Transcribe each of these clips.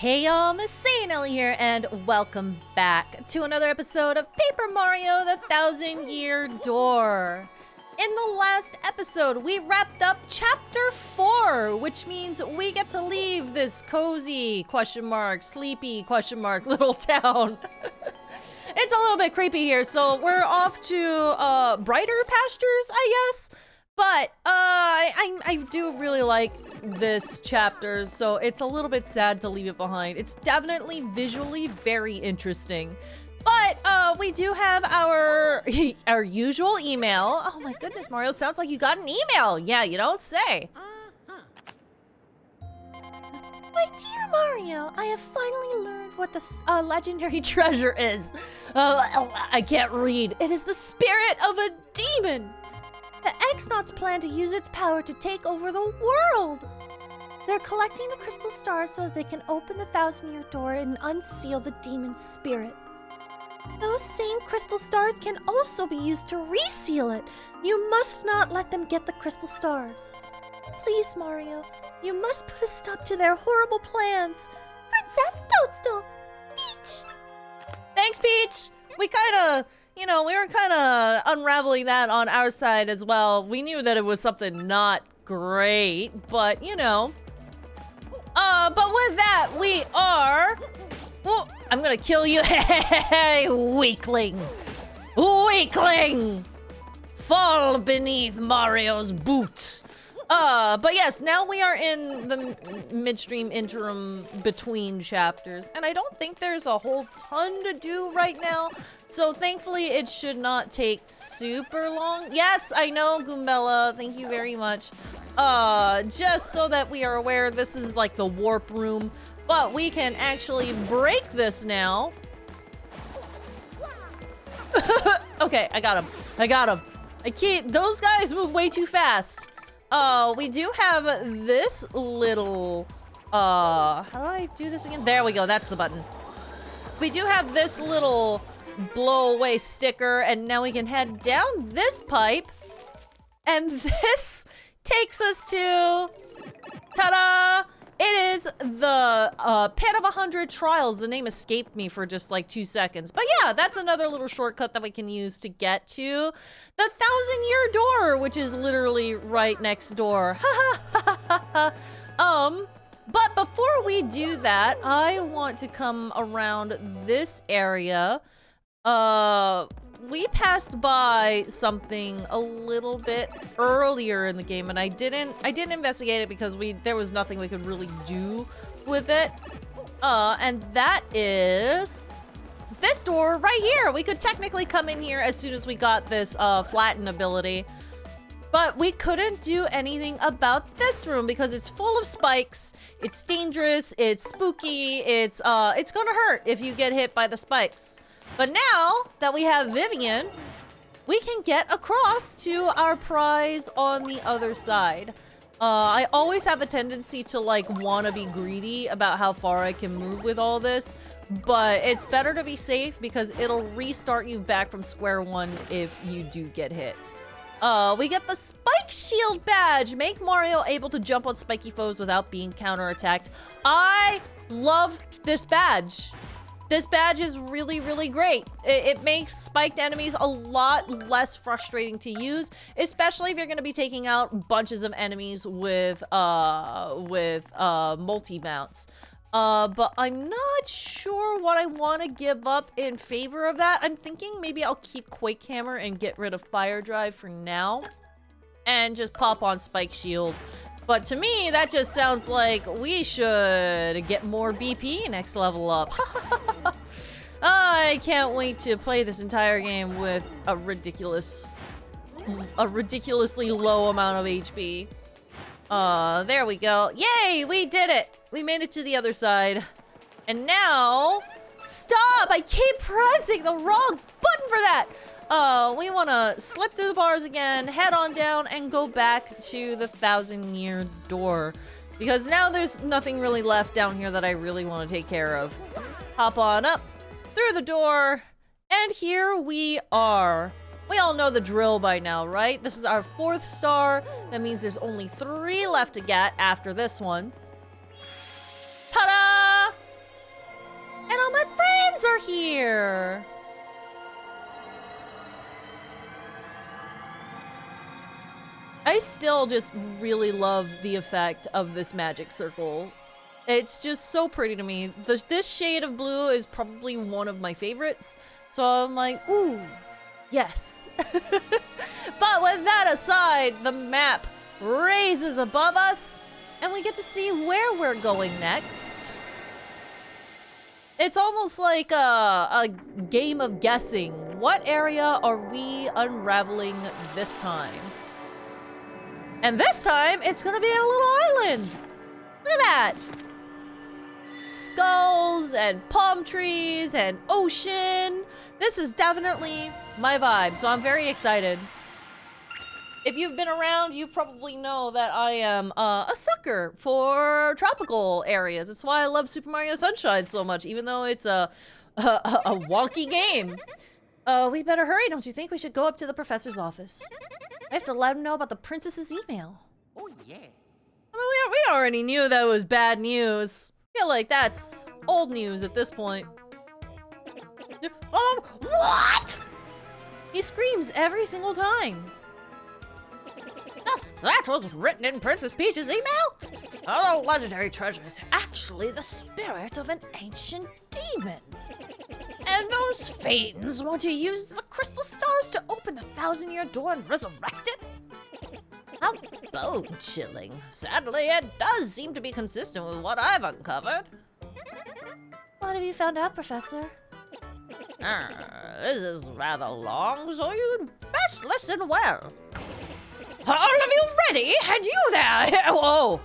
Hey y'all, MasaeAnela here, and welcome back to another episode of Paper Mario: The Thousand-Year Door. In the last episode, we wrapped up Chapter 4, which means we get to leave this cozy, sleepy, little town. It's a little bit creepy here, so we're off to, brighter pastures, I guess? But, I do really like this chapter, so it's a little bit sad to leave it behind. It's definitely visually very interesting. But, we do have our usual email. Oh my goodness, Mario, it sounds like you got an email. Yeah, you don't say. My dear Mario, I have finally learned what the legendary treasure is. I can't read. It is the spirit of a demon. The X-Nauts plan to use its power to take over the world. They're collecting the crystal stars so that they can open the thousand-year door and unseal the demon's spirit. Those same crystal stars can also be used to reseal it. You must not let them get the crystal stars. Please, Mario, you must put a stop to their horrible plans. Princess Toadstool, Peach. Thanks, Peach. We were kind of unraveling that on our side as well. We knew that it was something not great, but but with that, we are... Oh, I'm gonna kill you. Hey, weakling. Weakling! Fall beneath Mario's boots. But yes, now we are in the midstream interim between chapters, and I don't think there's a whole ton to do right now, so thankfully it should not take super long. Yes, I know, Goombella, thank you very much. Just so that we are aware, this is like the warp room, but we can actually break this now. Okay, I got him. Those guys move way too fast. We do have this little, how do I do this again? There we go, that's the button. We do have this little blow away sticker, and now we can head down this pipe, and this takes us to, ta-da! It is the Pit of 100 Trials. The name escaped me for just like 2 seconds. But yeah, that's another little shortcut that we can use to get to the Thousand-Year Door, which is literally right next door. But before we do that, I want to come around this area. We passed by something a little bit earlier in the game, and I didn't investigate it because there was nothing we could really do with it. And that is this door right here. We could technically come in here as soon as we got this flatten ability, but we couldn't do anything about this room because it's full of spikes. It's dangerous. It's spooky. It's gonna hurt if you get hit by the spikes. But now that we have Vivian, we can get across to our prize on the other side. I always have a tendency to want to be greedy about how far I can move with all this, but it's better to be safe because it'll restart you back from square one if you do get hit. We get the Spike Shield Badge. Make Mario able to jump on spiky foes without being counterattacked. I love this badge. This badge is really, really great. It makes spiked enemies a lot less frustrating to use, especially if you're gonna be taking out bunches of enemies with multi-mounts. But I'm not sure what I want to give up in favor of that. I'm thinking maybe I'll keep Quake Hammer and get rid of Fire Drive for now, and just pop on Spike Shield. But to me, that just sounds like we should get more BP next level up. I can't wait to play this entire game with a ridiculously low amount of HP. There we go. Yay, we did it. We made it to the other side. And now, stop! I keep pressing the wrong button for that. We want to slip through the bars again, head on down, and go back to the Thousand-Year Door. Because now there's nothing really left down here that I really want to take care of. Hop on up, through the door, and here we are. We all know the drill by now, right? This is our 4th star. That means there's only 3 left to get after this one. Ta-da! I still just really love the effect of this magic circle. It's just so pretty to me. This shade of blue is probably one of my favorites. So I'm like, ooh, yes. But with that aside, the map raises above us, and we get to see where we're going next. It's almost like a game of guessing. What area are we unraveling this time? And this time, it's gonna be a little island. Look at that. Skulls and palm trees and ocean. This is definitely my vibe, so I'm very excited. If you've been around, you probably know that I am a sucker for tropical areas. That's why I love Super Mario Sunshine so much, even though it's a wonky game. We better hurry, don't you think? We should go up to the professor's office. I have to let him know about the princess's email. Oh, yeah. I mean, we already knew that it was bad news. I feel like that's old news at this point. Oh, what? He screams every single time. That was written in Princess Peach's email? Oh, the legendary treasure is actually the spirit of an ancient demon. And those Phaetons want to use the crystal stars to open the 1,000-year door and resurrect it? How bone-chilling. Sadly, it does seem to be consistent with what I've uncovered. What have you found out, Professor? This is rather long, so you'd best listen well. All of you ready? And you there! Whoa!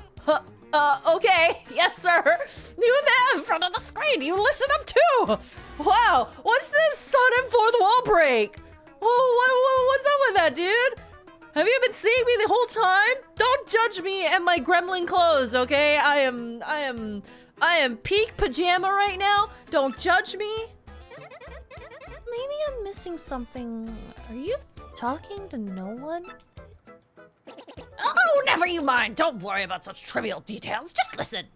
Okay. Yes, sir. You there in front of the screen. You listen up too. Wow. What's this sudden fourth wall break? Oh, what's up with that, dude? Have you been seeing me the whole time? Don't judge me and my gremlin clothes, okay? I am peak pajama right now. Don't judge me. Maybe I'm missing something. Are you talking to no one? Oh, never you mind. Don't worry about such trivial details. Just listen.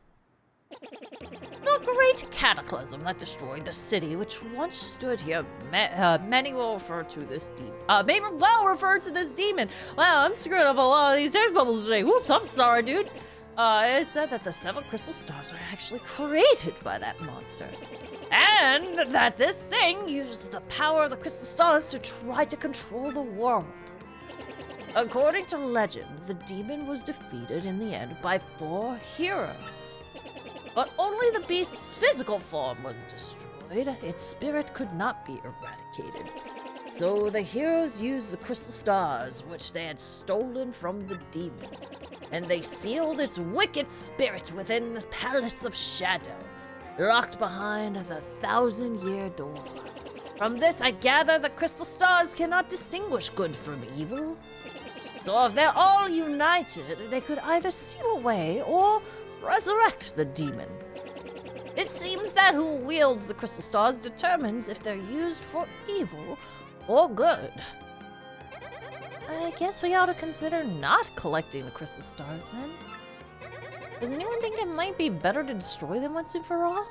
The great cataclysm that destroyed the city, which once stood here, many will refer to this demon. Well referred to this demon. Wow, I'm screwing up a lot of these text bubbles today. Whoops, I'm sorry, dude. It said that the 7 crystal stars were actually created by that monster. And that this thing uses the power of the crystal stars to try to control the world. According to legend, the demon was defeated in the end by 4 heroes. But only the beast's physical form was destroyed. Its spirit could not be eradicated. So the heroes used the crystal stars, which they had stolen from the demon, and they sealed its wicked spirit within the Palace of Shadow, locked behind the 1,000-year door. From this, I gather the crystal stars cannot distinguish good from evil. So if they're all united, they could either seal away or resurrect the demon. It seems that who wields the crystal stars determines if they're used for evil or good. I guess we ought to consider not collecting the crystal stars then. Does anyone think it might be better to destroy them once and for all?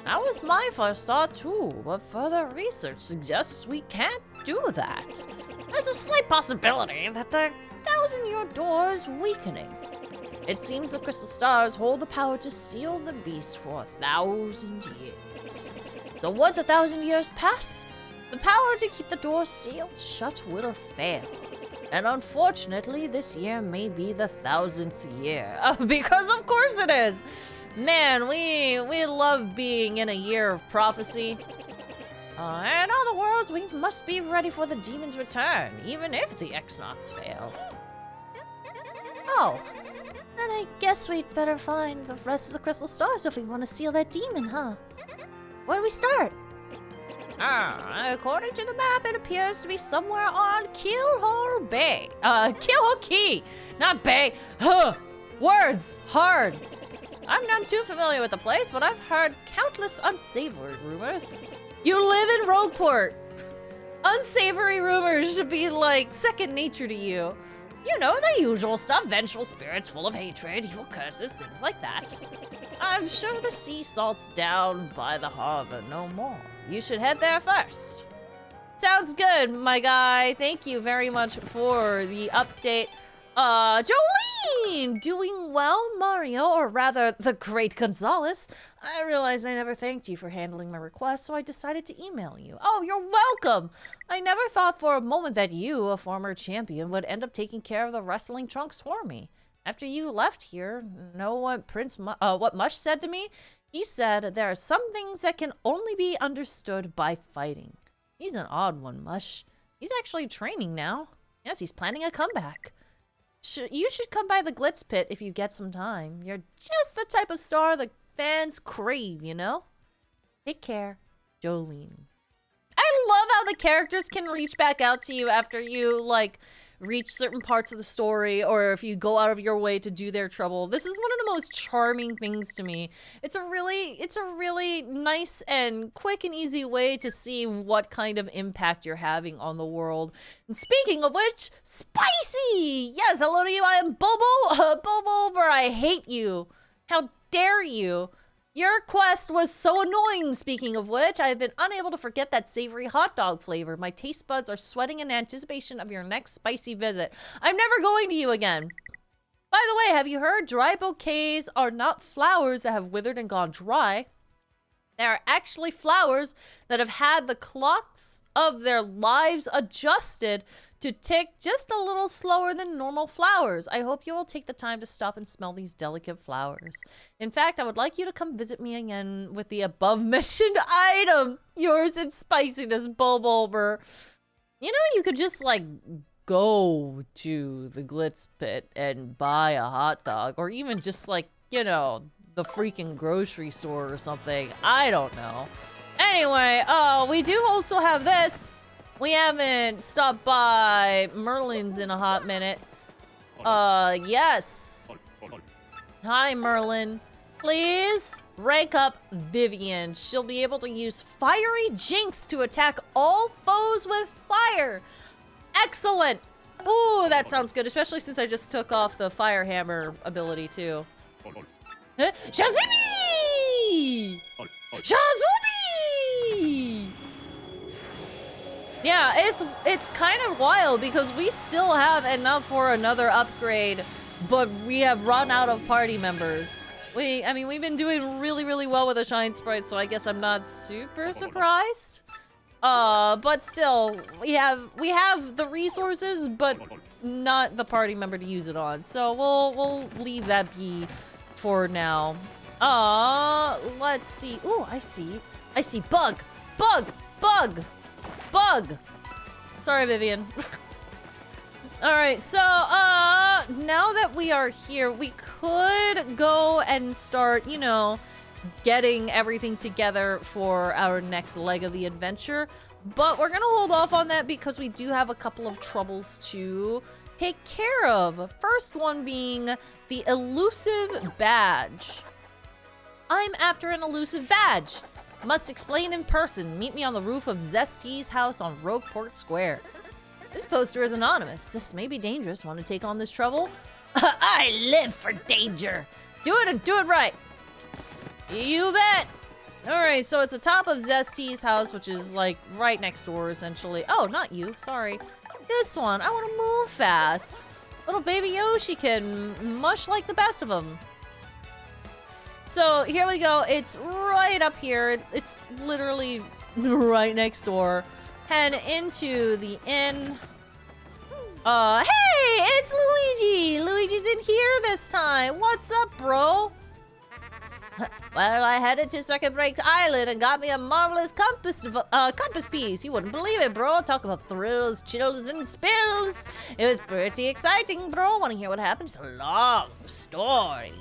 That was my first thought too, but further research suggests we can't do that. There's a slight possibility that the 1,000-year door is weakening. It seems the crystal stars hold the power to seal the beast for 1,000 years. So once 1,000 years pass, the power to keep the door sealed shut will fail. And unfortunately, this year may be the 1,000th year. Because of course it is! Man, we love being in a year of prophecy. In other words, we must be ready for the demon's return, even if the X-Nauts fail. Oh, then I guess we'd better find the rest of the crystal stars if we want to seal that demon, huh? Where do we start? According to the map, it appears to be somewhere on Keelhole Bay. Keelhole Key, not Bay. Huh, words, hard. I'm not too familiar with the place, but I've heard countless unsavory rumors. You live in Rogueport. Unsavory rumors should be like second nature to you. You know, the usual stuff, vengeful spirits full of hatred, evil curses, things like that. I'm sure the sea salt's down by the harbor no more. You should head there first. Sounds good, my guy. Thank you very much for the update. Jolene! Doing well, Mario, or rather, the Great Gonzalez. I realized I never thanked you for handling my request, so I decided to email you. Oh, you're welcome! I never thought for a moment that you, a former champion, would end up taking care of the wrestling trunks for me. After you left here, know what what Mush said to me? He said, there are some things that can only be understood by fighting. He's an odd one, Mush. He's actually training now. Yes, he's planning a comeback. You should come by the Glitz Pit if you get some time. You're just the type of star the fans crave, you know? Take care, Jolene. I love how the characters can reach back out to you after you, like, reach certain parts of the story, or if you go out of your way to do their trouble. This is one of the most charming things to me. It's a really nice and quick and easy way to see what kind of impact you're having on the world. And speaking of which, Spicy! Yes, hello to you, I am Bobo. Bobo, but I hate you. How dare you? Your quest was so annoying, speaking of which. I have been unable to forget that savory hot dog flavor. My taste buds are sweating in anticipation of your next spicy visit. I'm never going to you again. By the way, have you heard dry bouquets are not flowers that have withered and gone dry? They are actually flowers that have had the clocks of their lives adjusted to tick just a little slower than normal flowers. I hope you will take the time to stop and smell these delicate flowers. In fact, I would like you to come visit me again with the above mentioned item. Yours in spiciness, Bulbulber. You know, you could just like go to the Glitz Pit and buy a hot dog, or even just like, you know, the freaking grocery store or something. I don't know. Anyway, we do also have this. We haven't stopped by Merlin's in a hot minute. Yes. Hi, Merlin. Please rank up Vivian. She'll be able to use Fiery Jinx to attack all foes with fire. Excellent. Ooh, that sounds good, especially since I just took off the Fire Hammer ability, too. Huh? Shazumi! Shazumi! Yeah, it's kind of wild because we still have enough for another upgrade, but we have run out of party members. I mean, we've been doing really well with the Shine Sprite, so I guess I'm not super surprised. But still, we have the resources, but not the party member to use it on. So we'll leave that be for now. Let's see. Ooh, I see bug. Sorry, Vivian. Alright, so, now that we are here, we could go and start, you know, getting everything together for our next leg of the adventure. But we're gonna hold off on that because we do have a couple of troubles to take care of. First one being the Elusive Badge. I'm after an Elusive Badge. Must explain in person. Meet me on the roof of Zesty's house on Rogueport Square. This poster is anonymous. This may be dangerous. Want to take on this trouble? I live for danger. Do it and do it right. You bet. Alright, so it's the top of Zesty's house, which is like right next door, essentially. Oh, not you. Sorry. This one. I want to move fast. Little baby Yoshi can mush like the best of them. So here we go. It's right up here. It's literally right next door. Head into the inn. Hey, it's Luigi. Luigi's in here this time. What's up, bro? Well, I headed to Circuit Break Island and got me a marvelous compass piece. You wouldn't believe it, bro. Talk about thrills, chills, and spills. It was pretty exciting, bro. Want to hear what happened? It's a long story.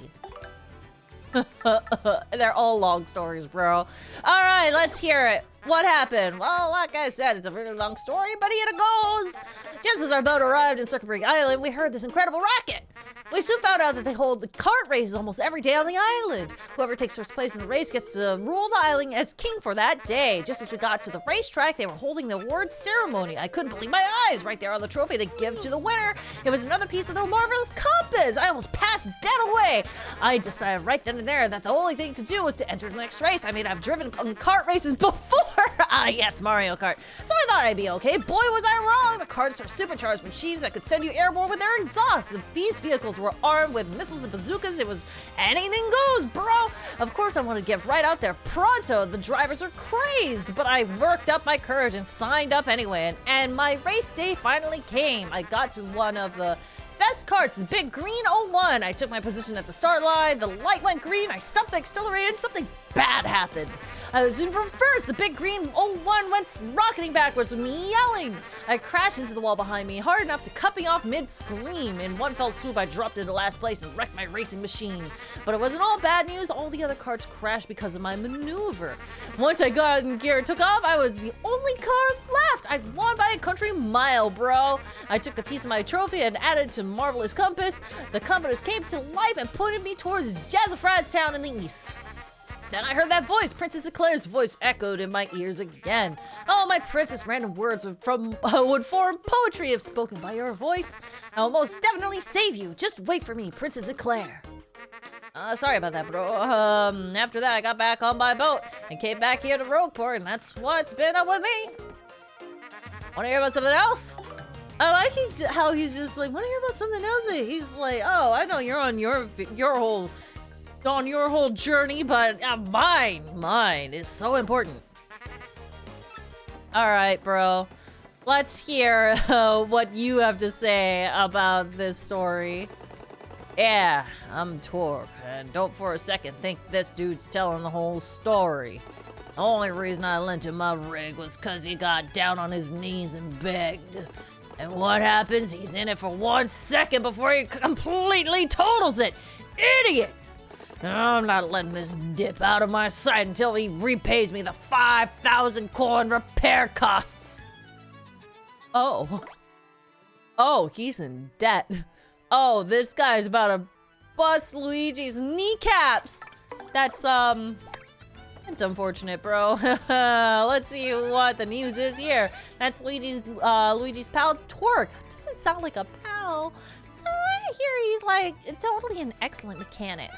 They're all long stories, bro. All right, let's hear it. What happened? Well, like I said, it's a really long story, but here it goes. Just as our boat arrived in Circuit Break Island, we heard this incredible racket. We soon found out that they hold the kart races almost every day on the island. Whoever takes first place in the race gets to rule the island as king for that day. Just as we got to the racetrack, they were holding the awards ceremony. I couldn't believe my eyes. Right there on the trophy they give to the winner, it was another piece of the marvelous compass. I almost passed dead away. I decided right then and there that the only thing to do was to enter the next race. I mean, I've driven kart races before. Ah, yes, Mario Kart. So I thought I'd be okay. Boy, was I wrong. The carts are supercharged machines that could send you airborne with their exhaust. If these vehicles were armed with missiles and bazookas, it was anything goes, bro. Of course, I want to get right out there pronto. The drivers are crazed, but I worked up my courage and signed up anyway. And my race day finally came. I got to one of the best carts, the big green 01. I took my position at the start line. The light went green. I stopped the accelerator and something bad happened. I was in reverse. The big green 01 went rocketing backwards with me yelling. I crashed into the wall behind me hard enough to cut me off mid-scream. In one fell swoop, I dropped into last place and wrecked my racing machine. But it wasn't all bad news. All the other carts crashed because of my maneuver. Once I got in gear and took off, I was the only car left. I won by a country mile, bro. I took the piece of my trophy and added it to Marvelous Compass. The compass came to life and pointed me towards Jazzafrad's town in the east. Then I heard that voice. Princess Eclair's voice echoed in my ears again. Oh, my princess, random words would form poetry if spoken by your voice. I will most definitely save you. Just wait for me, Princess Eclair. Sorry about that, bro. After that, I got back on my boat and came back here to Rogueport, and that's what's been up with me. Want to hear about something else? I like how he's just like, want to hear about something else? He's like, oh, I know you're on your whole journey, but mine is so important. All right, bro. Let's hear what you have to say about this story. Yeah, I'm Torque, and don't for a second think this dude's telling the whole story. The only reason I lent him my rig was cause he got down on his knees and begged. And what happens? He's in it for 1 second before he completely totals it. Idiot! I'm not letting this dip out of my sight until he repays me the 5,000 coin repair costs. Oh, he's in debt. Oh, this guy's about to bust Luigi's kneecaps. That's unfortunate, bro. Let's see what the news is here. That's Luigi's pal, Torque. Doesn't sound like a pal. So I hear he's like totally an excellent mechanic.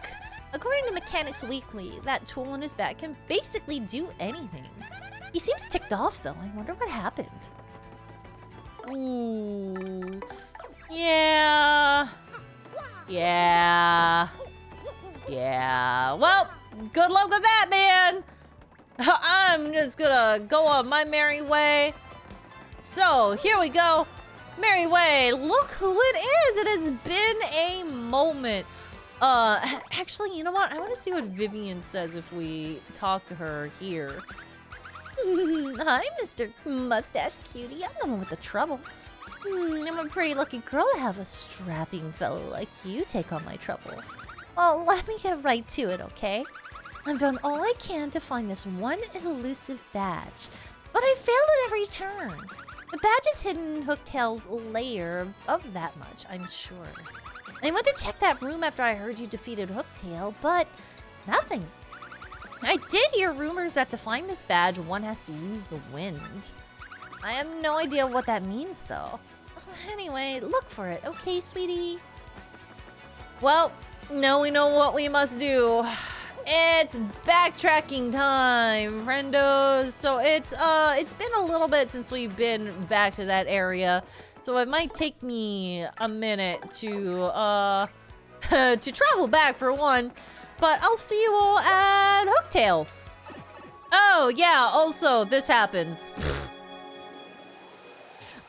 According to Mechanics Weekly, that tool in his bag can basically do anything. He seems ticked off, though. I wonder what happened. Ooh. Yeah. Well, good luck with that, man. I'm just gonna go on my merry way. So, here we go. Merry way. Look who it is. It has been a moment. Actually, you know what? I want to see what Vivian says if we talk to her here. Hi, Mr. Mustache Cutie. I'm the one with the trouble. I'm a pretty lucky girl to have a strapping fellow like you take on my trouble. Well, let me get right to it, okay? I've done all I can to find this one elusive badge, but I failed at every turn. The badge is hidden in Hooktails' lair of that much, I'm sure. I went to check that room after I heard you defeated Hooktail, but nothing. I did hear rumors that to find this badge, one has to use the wind. I have no idea what that means, though. Anyway, look for it, okay, sweetie? Well, now we know what we must do. It's backtracking time, friendos. So it's been a little bit since we've been back to that area. So it might take me a minute to to travel back for one, but I'll see you all at Hooktails. Oh yeah, also this happens.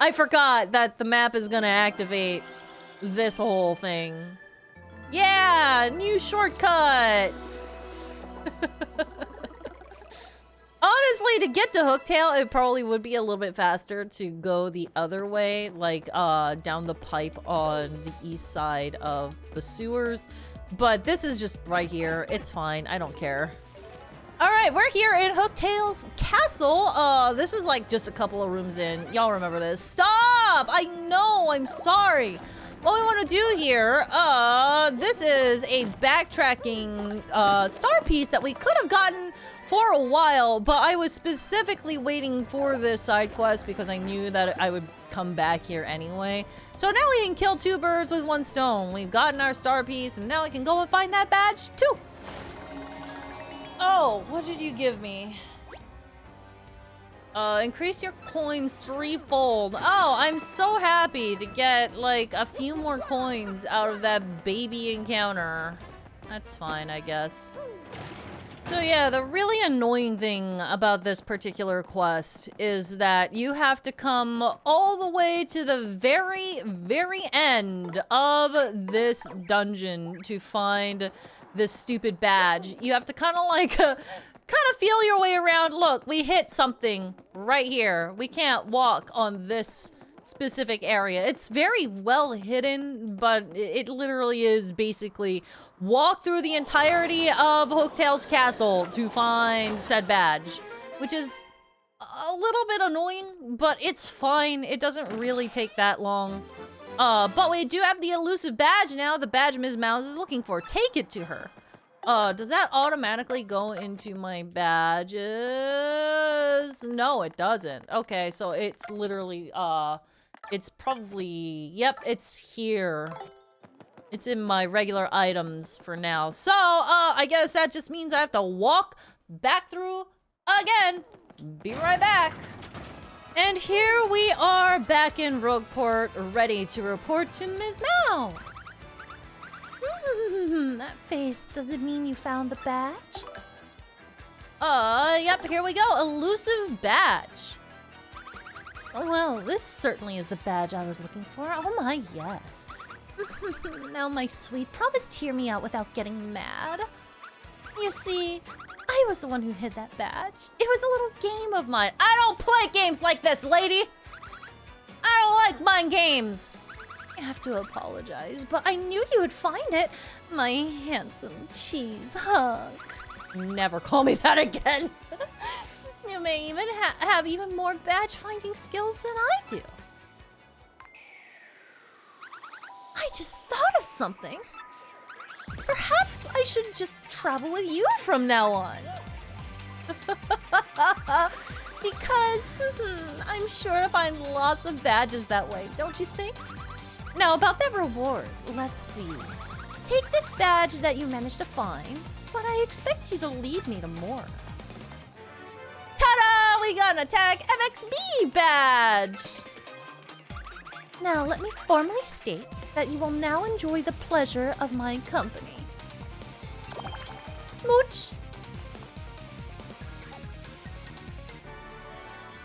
I forgot that the map is gonna activate this whole thing. Yeah, new shortcut. Honestly, to get to Hooktail, it probably would be a little bit faster to go the other way, like down the pipe on the east side of the sewers. But this is just right here. It's fine. I don't care. All right, we're here in Hooktails Castle. This is like just a couple of rooms in. Y'all remember this. Stop! I know, I'm sorry. What we want to do here, this is a backtracking star piece that we could have gotten for a while, but I was specifically waiting for this side quest because I knew that I would come back here anyway. So now we can kill two birds with one stone. We've gotten our star piece, and now I can go and find that badge too. Oh, what did you give me? Increase your coins threefold. Oh, I'm so happy to get, like, a few more coins out of that baby encounter. That's fine, I guess. So yeah, the really annoying thing about this particular quest is that you have to come all the way to the very, very end of this dungeon to find this stupid badge. You have to kind of like, kind of feel your way around. Look, we hit something right here. We can't walk on this specific area. It's very well hidden, but it literally is basically walk through the entirety of Hooktails Castle to find said badge, which is a little bit annoying, but it's fine. It doesn't really take that long. But we do have the elusive badge now, the badge Ms. Mouse is looking for. Take it to her. Does that automatically go into my badges? No, it doesn't. Okay, so it's literally, it's probably, yep, it's here. It's in my regular items for now. So, I guess that just means I have to walk back through again. Be right back. And here we are back in Rogueport, ready to report to Ms. Mouse. That face, does it mean you found the badge? Yep, here we go. Elusive Badge. Oh, well, this certainly is the badge I was looking for. Oh my, yes. Now, my sweet, promise to hear me out without getting mad. You see, I was the one who hid that badge. It was a little game of mine. I don't play games like this, lady! I don't like mind games. I have to apologize, but I knew you would find it. My handsome cheese hug. Never call me that again. You may even have even more badge finding skills than I do. I just thought of something. Perhaps I should just travel with you from now on. Because I'm sure to find lots of badges that way, don't you think? Now, about that reward, let's see. Take this badge that you managed to find, but I expect you to lead me to more. Ta-da! We got an Attack FXB badge! Now, let me formally state that you will now enjoy the pleasure of my company. Smooch!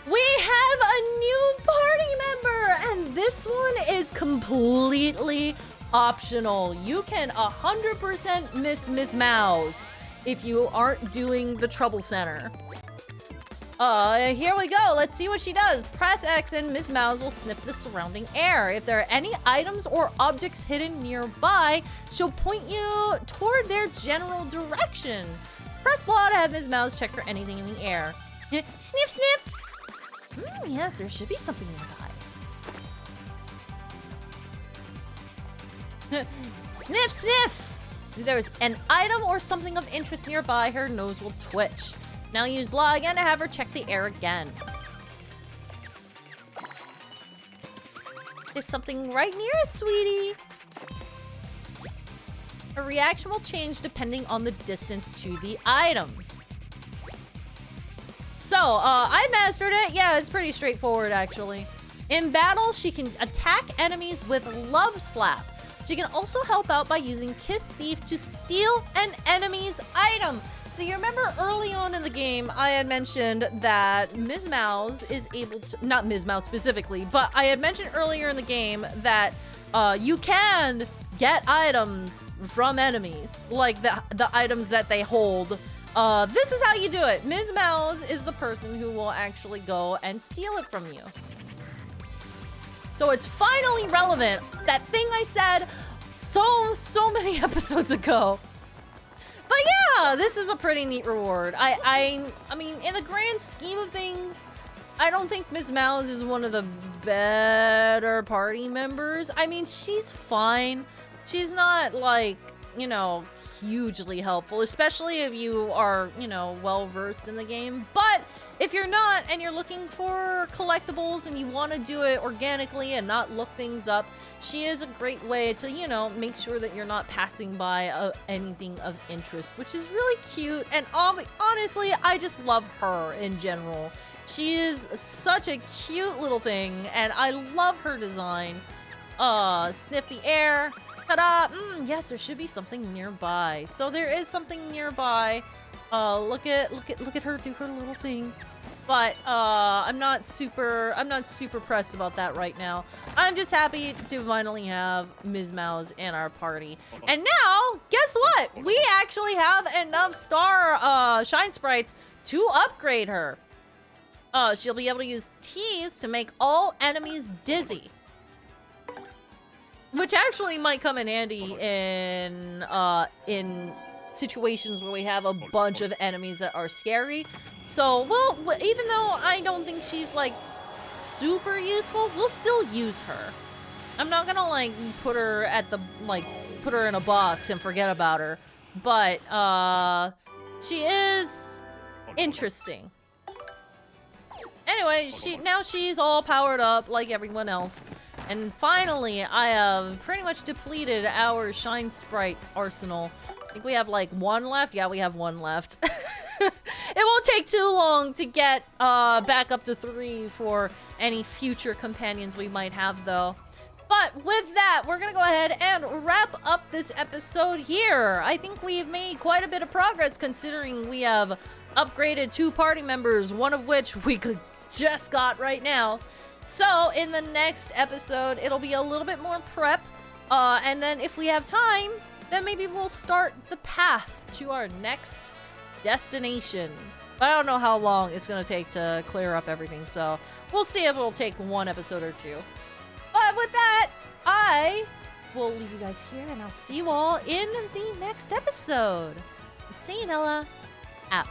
We have a new party member, and this one is completely optional. You can 100% miss Ms. Mouse if you aren't doing the Trouble Center. Here we go. Let's see what she does. Press X and Ms. Mouse will sniff the surrounding air. If there are any items or objects hidden nearby, she'll point you toward their general direction. Press block to have Ms. Mouse check for anything in the air. Sniff, sniff! Yes, there should be something nearby. Sniff, sniff! If there's an item or something of interest nearby, her nose will twitch. Now use blah again to have her check the air again. There's something right near us, sweetie. Her reaction will change depending on the distance to the item. So, I mastered it. Yeah, it's pretty straightforward, actually. In battle, she can attack enemies with Love Slap. She can also help out by using Kiss Thief to steal an enemy's item. So you remember early on in the game, I had mentioned that Ms. Mouse is able to, not Ms. Mouse specifically, but I had mentioned earlier in the game that you can get items from enemies, like the items that they hold. This is how you do it. Ms. Mouse is the person who will actually go and steal it from you. So it's finally relevant. That thing I said so many episodes ago. But yeah, this is a pretty neat reward. I mean, in the grand scheme of things, I don't think Ms. Mouse is one of the better party members. I mean, she's fine. She's not, like, you know, hugely helpful, especially if you are, you know, well-versed in the game. But if you're not and you're looking for collectibles and you want to do it organically and not look things up, she is a great way to, you know, make sure that you're not passing by anything of interest, which is really cute. And honestly, I just love her in general. She is such a cute little thing, and I love her design. Sniff the air. Ta-da! Yes, there should be something nearby. So there is something nearby. Look at her do her little thing. But I'm not super pressed about that right now. I'm just happy to finally have Ms. Mouse in our party. And now, guess what? We actually have enough star shine sprites to upgrade her. She'll be able to use tease to make all enemies dizzy. Which actually might come in handy in situations where we have a bunch of enemies that are scary. So, well, even though I don't think she's, like, super useful, we'll still use her. I'm not gonna, like, put her in a box and forget about her. But, she is interesting. Anyway, now she's all powered up like everyone else. And finally, I have pretty much depleted our Shine Sprite arsenal. I think we have like one left. Yeah, we have one left. It won't take too long to get back up to 3 for any future companions we might have, though. But with that, we're gonna go ahead and wrap up this episode here. I think we've made quite a bit of progress considering we have upgraded 2 party members, one of which we just got right now. So in the next episode, it'll be a little bit more prep. And then if we have time, then maybe we'll start the path to our next destination. But I don't know how long it's gonna take to clear up everything, so we'll see if it'll take 1 episode or 2. But with that, I will leave you guys here, and I'll see you all in the next episode. MasaeAnela, out.